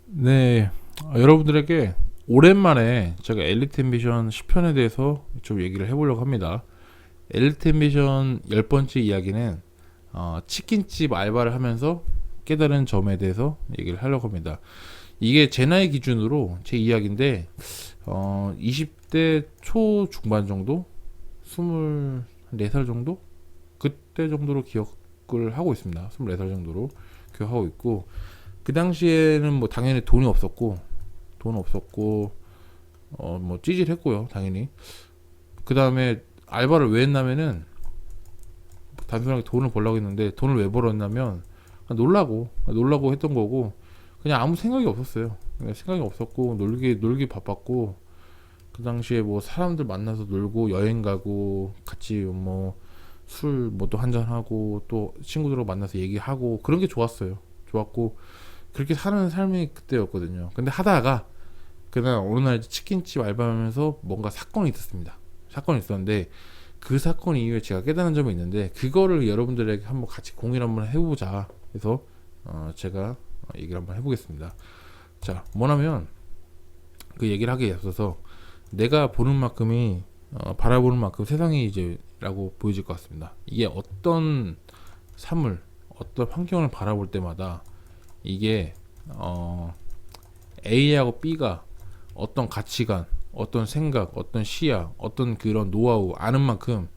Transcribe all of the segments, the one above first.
네, 여러분들에게 오랜만에 제가 엘리트 앰비션 10편에 대해서 좀 얘기를 해보려고 합니다. 엘리트 앰비션 10번째 이야기는 치킨집 알바를 하면서 깨달은 점에 대해서 얘기를 하려고 합니다. 이게 제 나이 기준으로 제 이야기인데 20대 초중반 정도? 24살 정도? 그때 정도로 기억을 하고 있습니다. 24살 정도로 기억하고 있고, 그 당시에는 뭐 당연히 돈 없었고 뭐 찌질했고요, 당연히. 그 다음에 알바를 왜 했냐면은 단순하게 돈을 벌려고 했는데, 돈을 왜 벌었냐면 그냥 놀라고 했던 거고, 그냥 아무 생각이 없었어요. 그냥 생각이 없었고 놀기 바빴고, 그 당시에 뭐 사람들 만나서 놀고 여행 가고 같이 뭐 술 뭐 또 한잔 하고 또 친구들하고 만나서 얘기하고 그런 게 좋았어요. 좋았고 그렇게 사는 삶이 그때였거든요. 근데 하다가 그날 어느 날 치킨집 알바하면서 뭔가 사건이 있었습니다. 사건이 있었는데, 그 사건 이후에 제가 깨달은 점이 있는데, 그거를 여러분들에게 한번 같이 공유를 한번 해보자 해서 제가 얘기를 한번 해보겠습니다. 자, 뭐냐면 그 얘기를 하기에 앞서서 내가 보는 만큼이 바라보는 만큼 세상이 이제라고 보여질 것 같습니다. 이게 어떤 삶을, 어떤 환경을 바라볼 때마다 이게 A하고 B가 어떤 가치관, 어떤 생각, 어떤 시야, 어떤 그런 노하우 아는 만큼,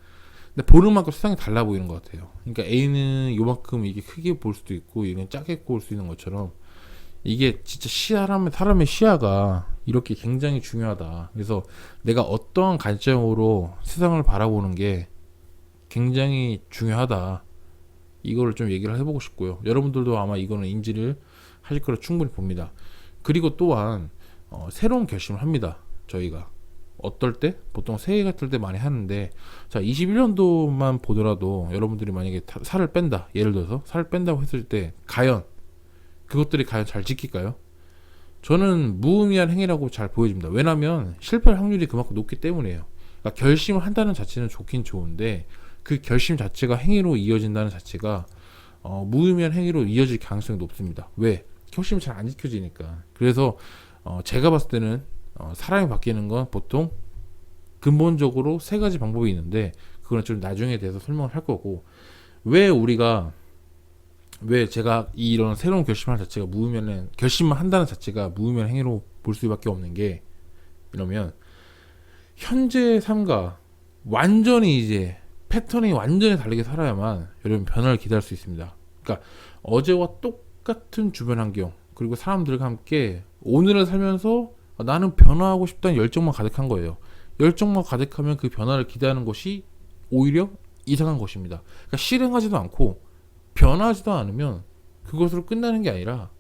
근데 보는 만큼 세상이 달라 보이는 것 같아요. 그러니까 A는 요만큼 이게 크게 볼 수도 있고 얘는 작게 볼 수 있는 것처럼, 이게 진짜 사람의 시야가 이렇게 굉장히 중요하다. 그래서 내가 어떠한 관점으로 세상을 바라보는 게 굉장히 중요하다. 이거를 좀 얘기를 해보고 싶고요. 여러분들도 아마 이거는 인지를 하실 거라 충분히 봅니다. 그리고 또한 새로운 결심을 합니다. 저희가 어떨 때, 보통 새해 같을 때 많이 하는데, 자, 21년도만 보더라도 여러분들이 만약에 살을 뺀다, 예를 들어서 살을 뺀다고 했을 때 과연 그것들이 과연 잘 지킬까요? 저는 무의미한 행위라고 잘 보여집니다. 왜냐하면 실패할 확률이 그만큼 높기 때문이에요. 그러니까 결심을 한다는 자체는 좋긴 좋은데, 그 결심 자체가 행위로 이어진다는 자체가 무의미한 행위로 이어질 가능성이 높습니다. 왜? 결심이 잘 안 지켜지니까. 그래서 제가 봤을 때는 사람이 바뀌는 건 보통 근본적으로 세 가지 방법이 있는데, 그거는 좀 나중에 대해서 설명을 할 거고, 왜 우리가 왜 제가 이런 새로운 결심할 자체가 무의미한, 결심만 한다는 자체가 무의미한 행위로 볼 수밖에 없는 게, 이러면 현재 삶과 완전히 이제 패턴이 완전히 다르게 살아야만 여러분 변화를 기대할 수 있습니다. 그러니까 어제와 똑같은 주변 환경, 그리고 사람들과 함께 오늘을 살면서 나는 변화하고 싶다는 열정만 가득한 거예요. 열정만 가득하면 그 변화를 기대하는 것이 오히려 이상한 것입니다. 그러니까 실행하지도 않고 변하지도 않으면 그것으로 끝나는 게 아니라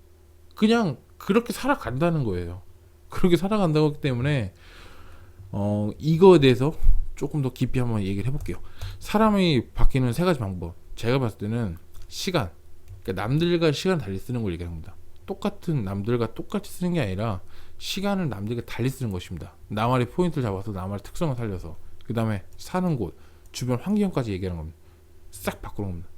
그냥 그렇게 살아간다는 거예요. 그렇게 살아간다고 하기 때문에 이거에 대해서 조금 더 깊이 한번 얘기를 해볼게요. 사람이 바뀌는 세 가지 방법. 제가 봤을 때는 시간. 그러니까 남들과 시간 달리 쓰는 걸 얘기합니다. 똑같은 남들과 똑같이 쓰는 게 아니라 시간을 남들과 달리 쓰는 것입니다. 나만의 포인트를 잡아서 나만의 특성을 살려서, 그 다음에 사는 곳, 주변 환경까지 얘기하는 겁니다. 싹 바꾸는 겁니다.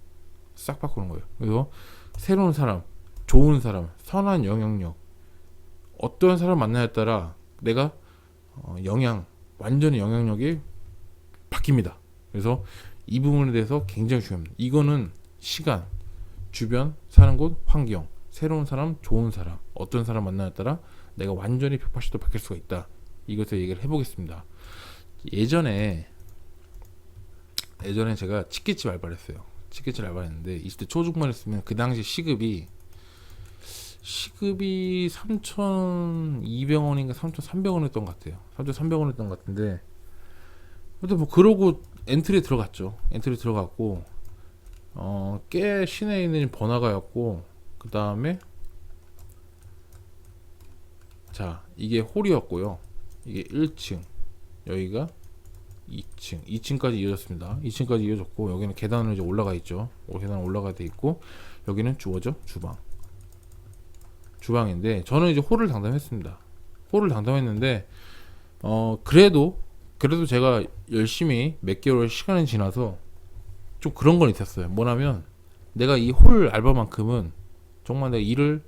싹 바꾸는 거예요. 그래서 새로운 사람, 좋은 사람, 선한 영향력, 어떤 사람 만나에 따라 내가 완전히 영향력이 바뀝니다. 그래서 이 부분에 대해서 굉장히 중요합니다. 이거는 시간, 주변, 사는 곳, 환경, 새로운 사람, 좋은 사람, 어떤 사람 만나에 따라 내가 완전히 180도 바뀔 수가 있다. 이것을 얘기를 해보겠습니다. 예전에 제가 치킨집 알바를 했어요. 치킨집 알바를 했는데 20대 초중반 했으면 그 당시 시급이 3,200원인가 3,300원이었던 것 같아요. 3,300원이었던 것 같은데, 근데 뭐 그러고 엔트리 들어갔죠. 엔트리 들어갔고 꽤 시내에 있는 번화가였고, 그 다음에 자, 이게 홀이었고요. 이게 1층, 여기가 2층까지 이어졌습니다. 2층까지 이어졌고, 여기는 계단으로 이제 올라가 있죠. 계단 올라가 돼 있고, 여기는 주어죠, 주방인데, 저는 이제 홀을 담당했습니다. 홀을 담당했는데 그래도 제가 열심히 몇 개월 시간이 지나서 좀 그런 건 있었어요. 뭐냐면 내가 이 홀 알바만큼은 정말 내가 일을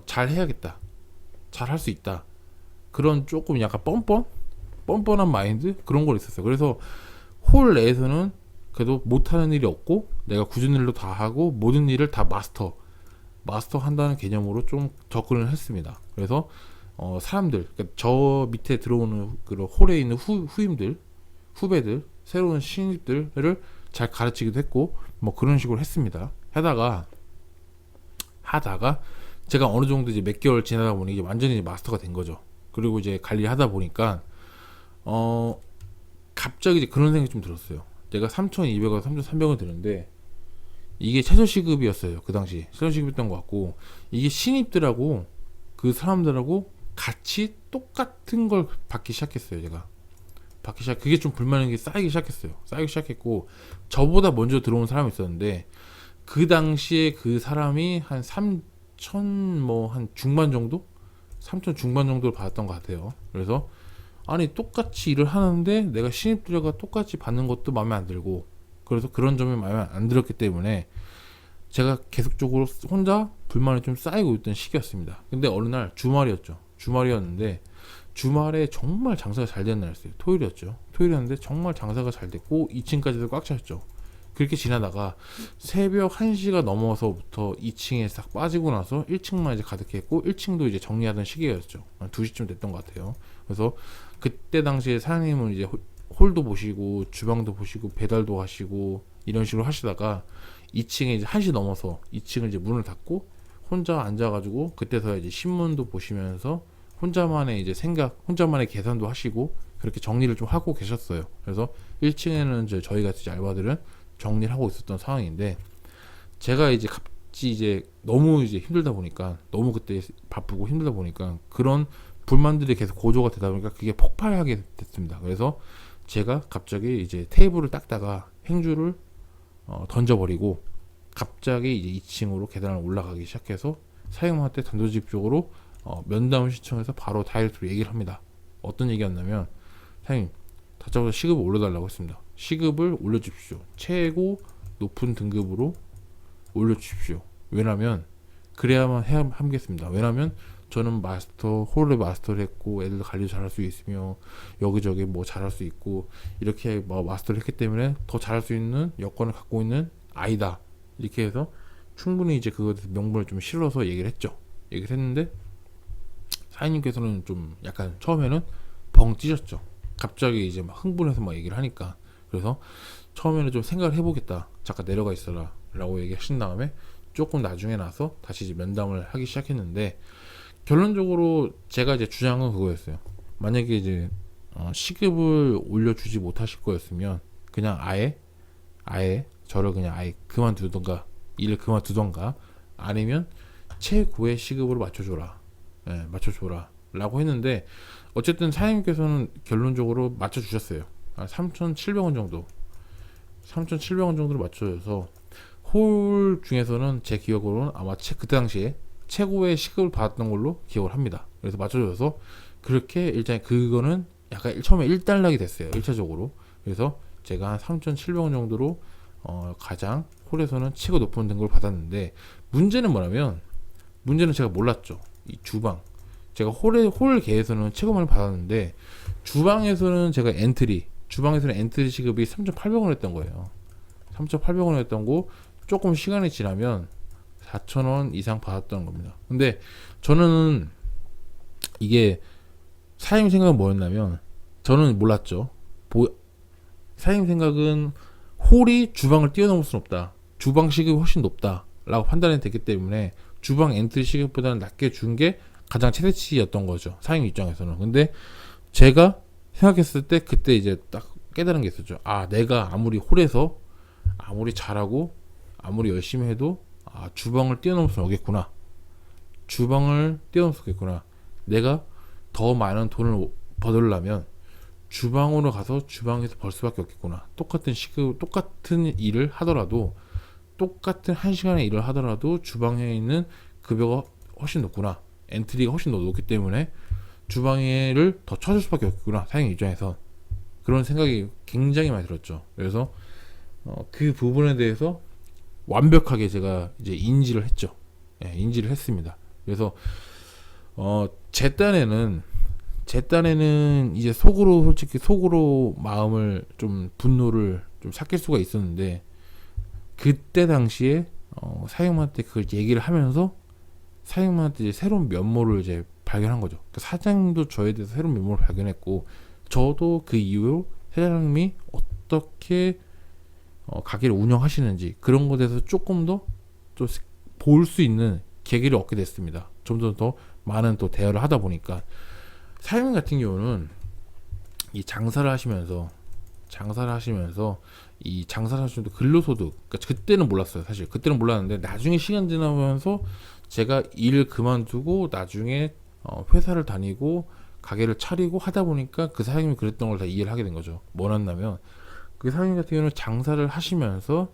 잘 해야겠다, 잘 할 수 있다, 그런 조금 약간 뻔뻔한 마인드, 그런 걸 있었어요. 그래서 홀 내에서는 그래도 못하는 일이 없고 내가 굳은 일로 다 하고 모든 일을 다 마스터 한다는 개념으로 좀 접근을 했습니다. 그래서 사람들, 그러니까 저 밑에 들어오는 그런 홀에 있는 후임들, 후배들, 새로운 신입들을 잘 가르치기도 했고 뭐 그런 식으로 했습니다. 하다가 제가 어느 정도 이제 몇 개월 지나다 보니 이제 완전히 마스터가 된 거죠. 그리고 이제 관리하다 보니까 어 갑자기 이제 그런 생각이 좀 들었어요. 내가 3,200원, 3,300원 드는데 이게 최저 시급이었어요. 그 당시 최저 시급이었던 것 같고, 이게 신입들하고 그 사람들하고 같이 똑같은 걸 받기 시작했어요. 제가 그게 좀 불만인 게 쌓이기 시작했어요. 쌓이기 시작했고, 저보다 먼저 들어온 사람이 있었는데 그 당시에 그 사람이 한 3천 뭐 한 중반 정도, 3천 중반 정도를 받았던 것 같아요. 그래서 아니 똑같이 일을 하는데 내가 신입들과 똑같이 받는 것도 마음에 안 들고, 그래서 그런 점이 마음에 안 들었기 때문에 제가 계속적으로 혼자 불만이 좀 쌓이고 있던 시기였습니다. 근데 어느 날 주말이었는데 주말에 정말 장사가 잘 되는 날이었어요. 토요일이었는데 정말 장사가 잘 됐고 2층까지도 꽉 찼죠. 그렇게 지나다가 새벽 1시가 넘어서부터 2층에 싹 빠지고 나서 1층만 이제 가득했고 1층도 이제 정리하던 시기였죠. 한 2시쯤 됐던 것 같아요. 그래서 그때 당시에 사장님은 이제 홀도 보시고 주방도 보시고 배달도 하시고 이런 식으로 하시다가 2층에 이제 1시 넘어서 2층을 이제 문을 닫고 혼자 앉아가지고 그때서야 이제 신문도 보시면서 혼자만의 이제 생각, 혼자만의 계산도 하시고 그렇게 정리를 좀 하고 계셨어요. 그래서 1층에는 저희 같이 알바들은 정리를 하고 있었던 상황인데, 제가 이제 같이 이제 너무 이제 힘들다 보니까, 너무 그때 바쁘고 힘들다 보니까 그런 불만들이 계속 고조가 되다 보니까 그게 폭발하게 됐습니다. 그래서 제가 갑자기 이제 테이블을 닦다가 행주를 던져버리고 갑자기 이제 2층으로 계단을 올라가기 시작해서 사장님한테 단도직입적으로 면담을 신청해서 바로 다이렉트로 얘기를 합니다. 어떤 얘기였냐면, 사장님 다짜고짜 시급을 올려달라고 했습니다. 시급을 올려주십시오. 최고 높은 등급으로 올려주십시오. 왜냐면 그래야만 하겠습니다. 왜냐면 저는 홀을 마스터를 했고 애들도 관리 잘할 수 있으며 여기저기 뭐 잘할 수 있고 이렇게 뭐 마스터를 했기 때문에 더 잘할 수 있는 여건을 갖고 있는 아이다. 이렇게 해서 충분히 이제 그거에 대해서 명분을 좀 실어서 얘기를 했는데 사장님께서는 좀 약간 처음에는 벙 찌셨죠. 갑자기 이제 막 흥분해서 막 얘기를 하니까. 그래서 처음에는 좀 생각을 해보겠다, 잠깐 내려가 있어라 라고 얘기하신 다음에 조금 나중에 나서 다시 이제 면담을 하기 시작했는데, 결론적으로 제가 이제 주장은 그거였어요. 만약에 이제 시급을 올려주지 못하실 거였으면 그냥 아예 저를 그냥 아예 일을 그만두던가 아니면 최고의 시급으로 맞춰줘라 라고 했는데, 어쨌든 사장님께서는 결론적으로 맞춰주셨어요. 3,700원 정도로 맞춰줘서 홀 중에서는 제 기억으로는 아마 그때 당시에 최고의 시급을 받았던 걸로 기억을 합니다. 그래서 맞춰줘서 그렇게 일단 그거는 약간 처음에 1단락이 됐어요. 1차적으로. 그래서 제가 한 3,700원 정도로 가장 홀에서는 최고 높은 등급을 받았는데, 문제는 제가 몰랐죠. 이 주방, 제가 홀계에서는 최고만을 받았는데 주방에서는 엔트리 시급이 3,800원이었던 거예요. 3,800원이었던 거 조금 시간이 지나면 4,000원 이상 받았던 겁니다. 근데 저는 이게 사장님 생각은 뭐였냐면, 저는 몰랐죠. 사장님 생각은 홀이 주방을 뛰어넘을 수는 없다, 주방 시급이 훨씬 높다 라고 판단이 됐기 때문에 주방 엔트리 시급보다는 낮게 준 게 가장 최대치였던 거죠, 사장님 입장에서는. 근데 제가 생각했을 때 그때 이제 딱 깨달은 게 있었죠. 내가 아무리 홀에서 아무리 잘하고 아무리 열심히 해도 주방을 뛰어넘을 수는 없겠구나. 내가 더 많은 돈을 버으려면 주방으로 가서 주방에서 벌 수밖에 없겠구나. 똑같은 일을 하더라도, 똑같은 1시간의 일을 하더라도 주방에 있는 급여가 훨씬 높구나. 엔트리가 훨씬 더 높기 때문에 주방에를 더 쳐줄 수밖에 없겠구나, 사장님 입장에서. 그런 생각이 굉장히 많이 들었죠. 그래서 그 부분에 대해서 완벽하게 제가 이제 인지를 했습니다. 그래서 제 딴에는 이제 속으로 솔직히 속으로 마음을 좀 분노를 좀 삭힐 수가 있었는데 그때 당시에 사장님한테 그걸 얘기를 하면서 사장님한테 이제 새로운 면모를 이제 발견한 거죠. 그러니까 사장님도 저에 대해서 새로운 면모를 발견했고 저도 그 이후로 사장님이 어떻게 가게를 운영하시는지 그런 것에 대해서 조금 더 또 볼 수 있는 계기를 얻게 됐습니다. 좀 더 많은 또 대화를 하다 보니까 사장님 같은 경우는 이 장사를 하시면서 이 장사를 하시면서 근로소득 그러니까 그때는 몰랐어요. 사실 그때는 몰랐는데 나중에 시간 지나면서 제가 일을 그만두고 나중에 회사를 다니고 가게를 차리고 하다 보니까 그 사장님이 그랬던 걸 다 이해를 하게 된 거죠. 뭐였냐면 그 사장님 같은 경우는 장사를 하시면서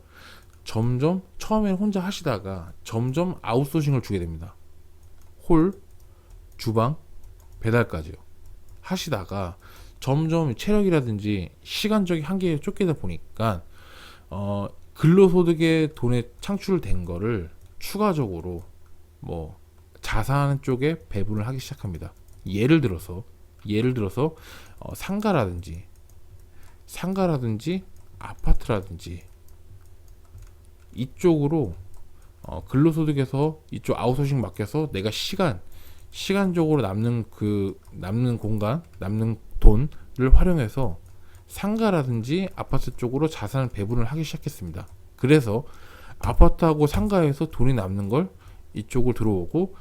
점점 처음에는 혼자 하시다가 점점 아웃소싱을 주게 됩니다. 홀, 주방, 배달까지요. 하시다가 점점 체력이라든지 시간적인 한계에 쫓기다 보니까 근로소득의 돈에 창출된 거를 추가적으로 뭐 자산 쪽에 배분을 하기 시작합니다. 예를 들어서 상가라든지 아파트라든지 이쪽으로 근로소득에서 이쪽 아웃소싱 맡겨서 내가 시간적으로 남는 공간, 남는 돈을 활용해서 상가라든지 아파트 쪽으로 자산을 배분을 하기 시작했습니다. 그래서 아파트하고 상가에서 돈이 남는 걸 이쪽으로 들어오고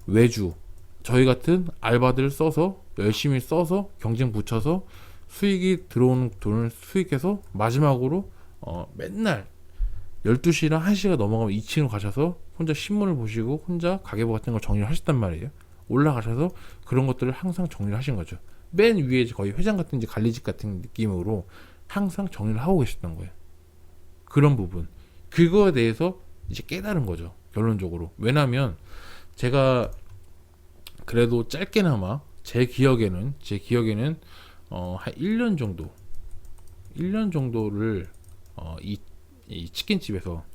외주, 저희 같은 알바들 써서 열심히 써서 경쟁 붙여서 수익이 들어오는 돈을 수익해서 마지막으로 맨날 12시나 1시가 넘어가면 2층으로 가셔서 혼자 신문을 보시고 혼자 가계부 같은 걸 정리를 하셨단 말이에요. 올라가셔서 그런 것들을 항상 정리를 하신 거죠. 맨 위에 거의 회장 같은 이제 관리직 같은 느낌으로 항상 정리를 하고 계셨던 거예요. 그런 부분. 그거에 대해서 이제 깨달은 거죠. 결론적으로. 왜냐면 제가 그래도 짧게나마 제 기억에는 한 1년 정도를 이 치킨집에서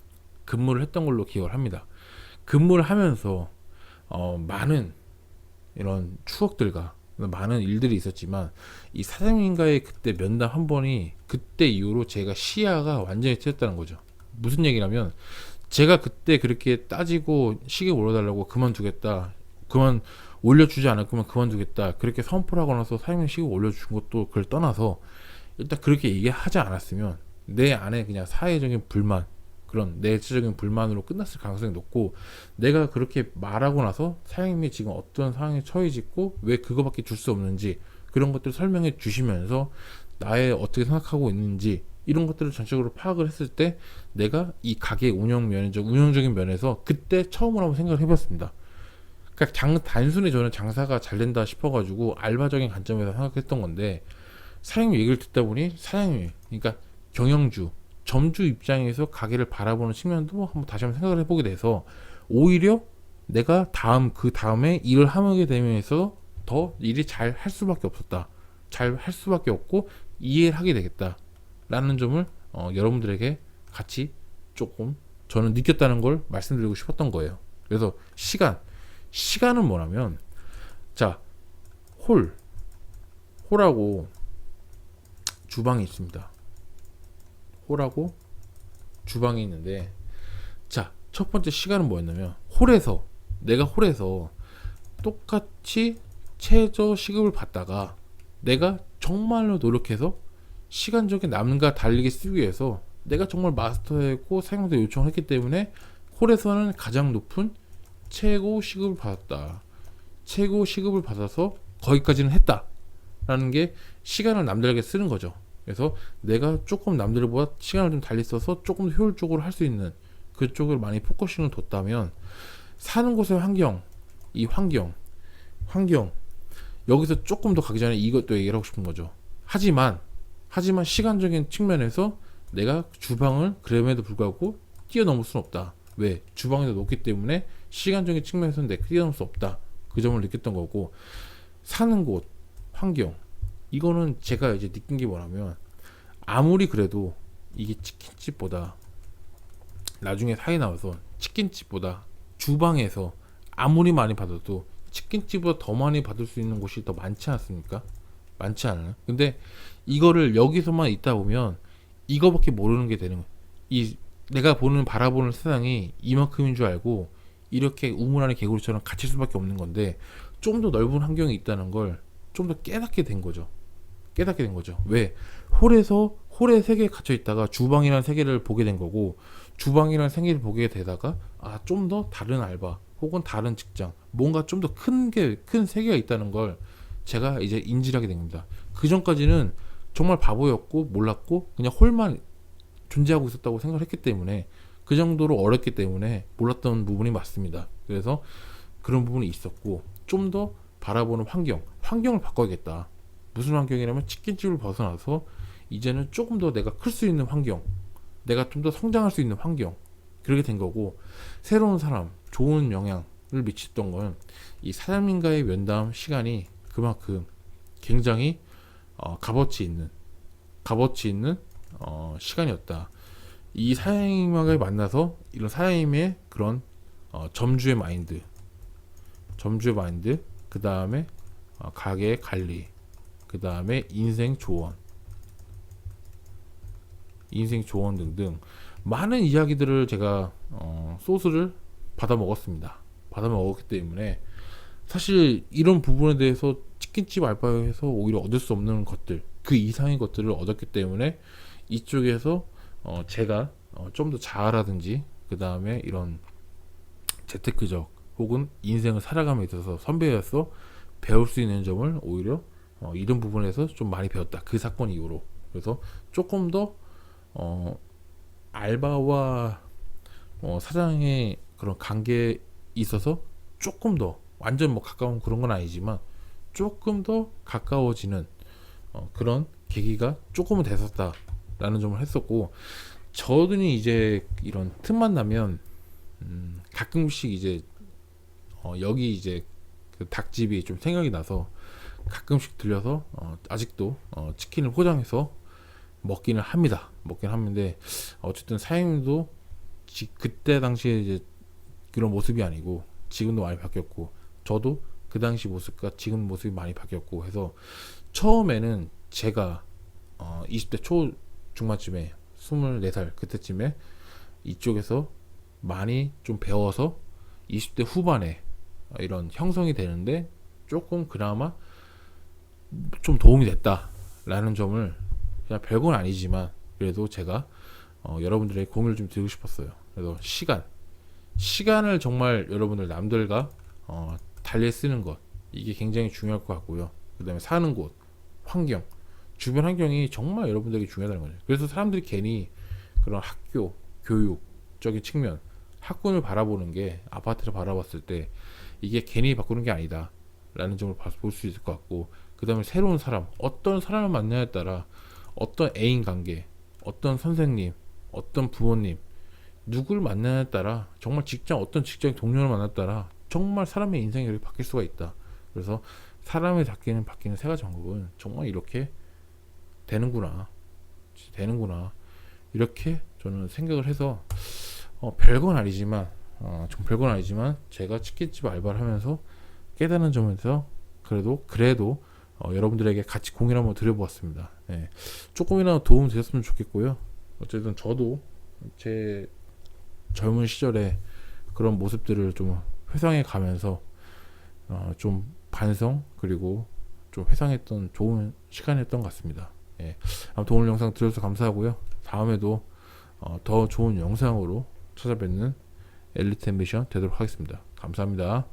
근무를 했던 걸로 기억을 합니다. 근무를 하면서 많은 이런 추억들과 많은 일들이 있었지만 이 사장님과의 그때 면담 한 번이 그때 이후로 제가 시야가 완전히 틀렸다는 거죠. 무슨 얘기냐면 제가 그때 그렇게 따지고 시계 올려달라고 그만 올려주지 않을 거면 그만두겠다 그렇게 선포를 하고 나서 사장님 시계 올려준 것도 그걸 떠나서 일단 그렇게 얘기하지 않았으면 내 안에 그냥 사회적인 불만 그런 내재적인 불만으로 끝났을 가능성이 높고 내가 그렇게 말하고 나서 사장님이 지금 어떤 상황에 처해있고 왜 그거밖에 줄 수 없는지 그런 것들을 설명해 주시면서 나의 어떻게 생각하고 있는지 이런 것들을 전적으로 파악을 했을 때 내가 이 가게 운영적인 면에서 그때 처음으로 한번 생각을 해봤습니다. 그러니까 단순히 저는 장사가 잘 된다 싶어가지고 알바적인 관점에서 생각했던 건데 사장님 얘기를 듣다 보니 사장님 그러니까 경영주 점주 입장에서 가게를 바라보는 측면도 한번 다시 한번 생각을 해보게 돼서 오히려 내가 그 다음에 일을 하게 되면서 더 일이 잘 할 수밖에 없었다. 잘 할 수밖에 없고 이해를 하게 되겠다라는 점을 여러분들에게 같이 조금 저는 느꼈다는 걸 말씀드리고 싶었던 거예요. 그래서 시간은 뭐냐면 자 홀하고 주방이 있습니다. 홀하고 주방이 있는데 자 첫 번째 시간은 뭐였냐면 내가 홀에서 똑같이 최저 시급을 받다가 내가 정말로 노력해서 시간적인 남과 달리게 쓰기 위해서 내가 정말 마스터했고 사용자 요청을 했기 때문에 홀에서는 가장 높은 최고 시급을 받았다. 최고 시급을 받아서 거기까지는 했다라는 게 시간을 남들에게 쓰는 거죠. 그래서 내가 조금 남들보다 시간을 좀 달리 써서 조금 더 효율적으로 할 수 있는 그쪽을 많이 포커싱을 뒀다면 사는 곳의 환경 여기서 조금 더 가기 전에 이것도 얘기를 하고 싶은 거죠. 하지만 시간적인 측면에서 내가 주방을 그럼에도 불구하고 뛰어넘을 수는 없다. 왜? 주방이 더 높기 때문에 시간적인 측면에서는 내가 뛰어넘을 수 없다. 그 점을 느꼈던 거고 사는 곳 환경 이거는 제가 이제 느낀 게 뭐냐면 아무리 그래도 이게 치킨집보다 나중에 사회 나와서 치킨집보다 주방에서 아무리 많이 받아도 치킨집보다 더 많이 받을 수 있는 곳이 더 많지 않습니까? 많지 않아요. 근데 이거를 여기서만 있다 보면 이거밖에 모르는 게 되는 거예요. 이 내가 바라보는 세상이 이만큼인 줄 알고 이렇게 우물 안에 개구리처럼 갇힐 수밖에 없는 건데, 좀 더 넓은 환경이 있다는 걸 좀 더 깨닫게 된 거죠. 깨닫게 된 거죠. 왜? 홀의 세계에 갇혀 있다가 주방이라는 세계를 보게 된 거고, 주방이라는 세계를 보게 되다가 좀 더 다른 알바 혹은 다른 직장, 뭔가 좀 더 큰 세계가 있다는 걸 제가 이제 인지하게 된 겁니다. 그 전까지는 정말 바보였고 몰랐고 그냥 홀만 존재하고 있었다고 생각을 했기 때문에, 그 정도로 어렵기 때문에 몰랐던 부분이 맞습니다. 그래서 그런 부분이 있었고, 좀 더 바라보는 환경을 바꿔야겠다. 무슨 환경이냐면 치킨집을 벗어나서 이제는 조금 더 내가 클 수 있는 환경, 내가 좀 더 성장할 수 있는 환경, 그렇게 된 거고, 새로운 사람, 좋은 영향을 미쳤던 건 이 사장님과의 면담 시간이 그만큼 굉장히 값어치 있는 시간이었다. 이 사장님과 만나서 이런 사장님의 그런 점주의 마인드, 그 다음에 가게 관리, 그 다음에 인생 조언 등등 많은 이야기들을 제가 소스를 받아 먹었기 때문에, 사실 이런 부분에 대해서 치킨집 알바에서 오히려 얻을 수 없는 것들, 그 이상의 것들을 얻었기 때문에 이쪽에서 제가 좀 더 자아라든지 그 다음에 이런 재테크적 혹은 인생을 살아감에 있어서 선배로서 배울 수 있는 점을 오히려 이런 부분에서 좀 많이 배웠다. 그 사건 이후로. 그래서 조금 더 알바와 사장의 그런 관계에 있어서 조금 더 완전 가까운 그런 건 아니지만 조금 더 가까워지는 그런 계기가 조금은 됐었다라는 점을 했었고, 저는 이제 이런 틈만 나면 가끔씩 이제 여기 이제 그 닭집이 좀 생각이 나서 가끔씩 들려서 아직도 치킨을 포장해서 먹긴 하는데, 어쨌든 사장님도 그때 당시에 이제 그런 모습이 아니고 지금도 많이 바뀌었고, 저도 그 당시 모습과 지금 모습이 많이 바뀌었고 해서, 처음에는 제가 20대 초 중반쯤에 24살 그때쯤에 이쪽에서 많이 좀 배워서 20대 후반에 이런 형성이 되는데 조금 그나마 좀 도움이 됐다라는 점을, 그냥 별건 아니지만 그래도 제가 여러분들에게 공유를 좀 드리고 싶었어요. 그래서 시간을 정말 여러분들 남들과 달리 쓰는 것, 이게 굉장히 중요할 것 같고요. 그 다음에 사는 곳, 주변 환경이 정말 여러분들에게 중요하다는 거죠. 그래서 사람들이 괜히 그런 학교, 교육적인 측면, 학군을 바라보는 게, 아파트를 바라봤을 때 이게 괜히 바꾸는 게 아니다 라는 점을 볼 수 있을 것 같고, 그 다음에 새로운 사람, 어떤 사람을 만나냐에 따라 어떤 애인 관계, 어떤 선생님, 어떤 부모님, 누구를 만나냐에 따라, 정말 어떤 직장 동료를 만나에 따라 정말 사람의 인생이 이렇게 바뀔 수가 있다. 그래서 사람의 바뀌는 세 가지 방법은 정말 이렇게 되는구나 이렇게 저는 생각을 해서, 별건 아니지만 제가 치킨집 알바를 하면서 깨닫는 점에서 그래도 여러분들에게 같이 공유를 한번 드려보았습니다. 예. 조금이나마 도움 되셨으면 좋겠고요. 어쨌든 저도 제 젊은 시절에 그런 모습들을 좀 회상해 가면서 좀 반성, 그리고 좀 회상했던 좋은 시간이었던 것 같습니다. 예. 아무튼 오늘 영상 들어주셔서 감사하고요. 다음에도 더 좋은 영상으로 찾아뵙는 엘리트 앰비션 되도록 하겠습니다. 감사합니다.